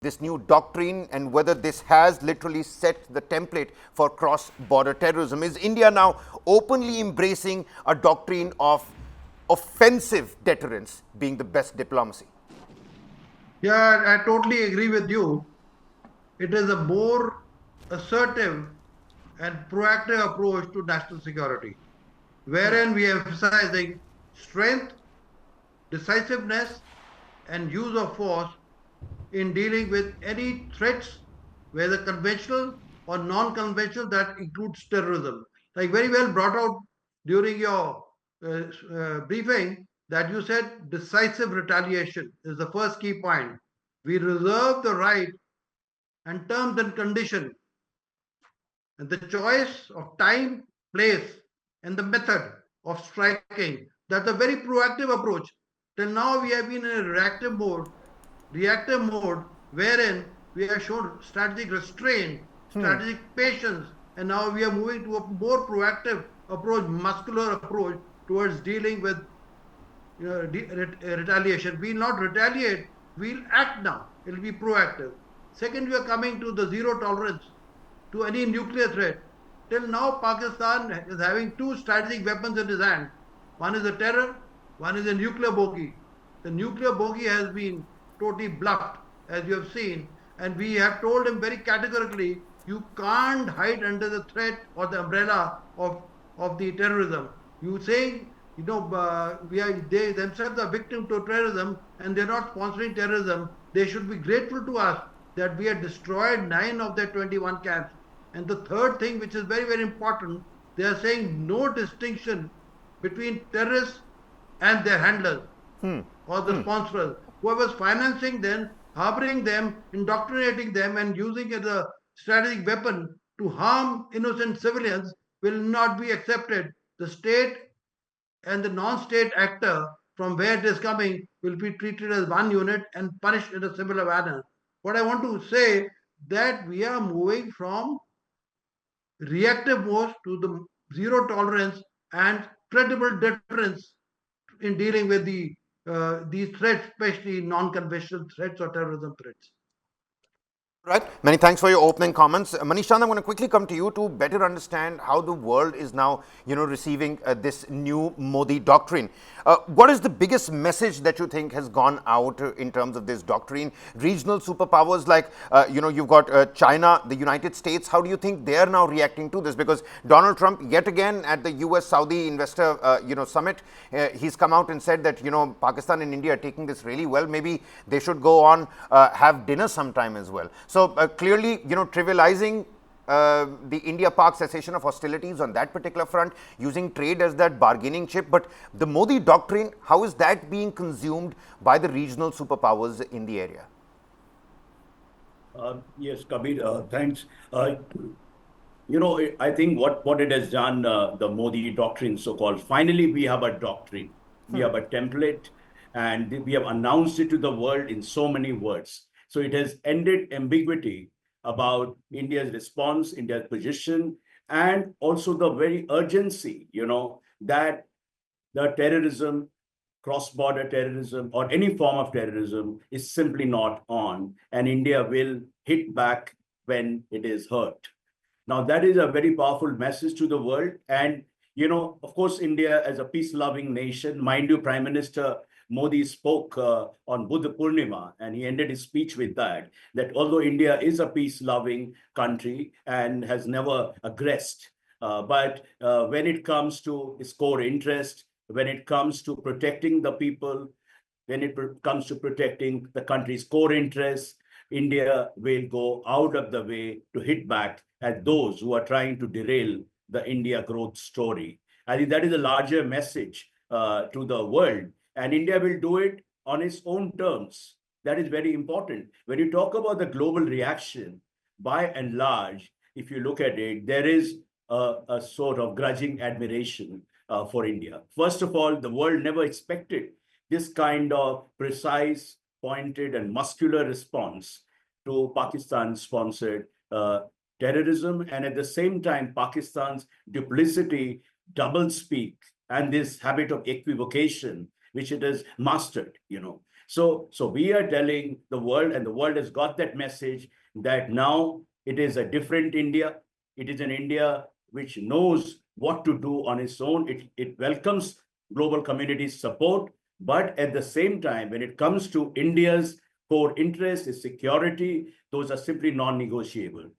this new doctrine and whether this has literally set the template for cross-border terrorism. Is India now openly embracing a doctrine of offensive deterrence being the best diplomacy? Yeah, I totally agree with you. It is a more assertive and proactive approach to national security, wherein we are emphasizing strength, decisiveness, and use of force in dealing with any threats, whether conventional or non-conventional, that includes terrorism. Like very well brought out during your briefing, that you said decisive retaliation is the first key point. We reserve the right and terms and condition and the choice of time, place, and the method of striking. That's a very proactive approach. Till now, we have been in a reactive mode, wherein we have shown strategic restraint, strategic patience, and now we are moving to a more proactive approach, muscular approach towards dealing with retaliation. We'll not retaliate, we'll act now. It'll be proactive. Second, we are coming to the zero tolerance to any nuclear threat. Till now, Pakistan is having two strategic weapons in his hand. One is a terror, one is a nuclear bogey. The nuclear bogey has been totally bluffed, as you have seen, and we have told him very categorically, you can't hide under the threat or the umbrella of the terrorism. You saying, they themselves are victim to terrorism and they're not sponsoring terrorism. They should be grateful to us that we have destroyed 9 of their 21 camps. And the third thing, which is very, very important, they are saying no distinction between terrorists and their handlers or the sponsors. Whoever's financing them, harboring them, indoctrinating them, and using it as a strategic weapon to harm innocent civilians will not be accepted. The state and the non-state actor from where it is coming will be treated as one unit and punished in a similar manner. What I want to say that we are moving from reactive mode to the zero tolerance and credible deterrence in dealing with these threats, especially non-conventional threats or terrorism threats. Right. Many thanks for your opening comments. Manishant, I'm going to quickly come to you to better understand how the world is now, receiving this new Modi doctrine. What is the biggest message that you think has gone out in terms of this doctrine? Regional superpowers like, you've got China, the United States. How do you think they are now reacting to this? Because Donald Trump, yet again, at the US-Saudi investor, summit, he's come out and said that, Pakistan and India are taking this really well. Maybe they should go on, have dinner sometime as well. So clearly, trivializing the India-Pak cessation of hostilities on that particular front, using trade as that bargaining chip. But the Modi doctrine, how is that being consumed by the regional superpowers in the area? Yes, Kabir, thanks. I think what it has done, the Modi doctrine, so-called, finally we have a doctrine, we have a template, and we have announced it to the world in so many words. So it has ended ambiguity about India's response, India's position, and also the very urgency, that the terrorism, cross-border terrorism, or any form of terrorism is simply not on, and India will hit back when it is hurt. Now, that is a very powerful message to the world. And, of course, India as a peace-loving nation, mind you, Prime Minister Modi spoke on Buddha Purnima, and he ended his speech with that although India is a peace-loving country and has never aggressed, but when it comes to its core interest, when it comes to protecting the people, when it comes to protecting the country's core interests, India will go out of the way to hit back at those who are trying to derail the India growth story. I think that is a larger message to the world. And India will do it on its own terms. That is very important. When you talk about the global reaction, by and large, if you look at it, there is a sort of grudging admiration for India. First of all, the world never expected this kind of precise, pointed, and muscular response to Pakistan-sponsored terrorism, and at the same time, Pakistan's duplicity, doublespeak, and this habit of equivocation which it has mastered. So we are telling the world, and the world has got that message, that now it is a different India. It is an India which knows what to do on its own. It welcomes global community's support, but at the same time, when it comes to India's core interest, its security, those are simply non-negotiable.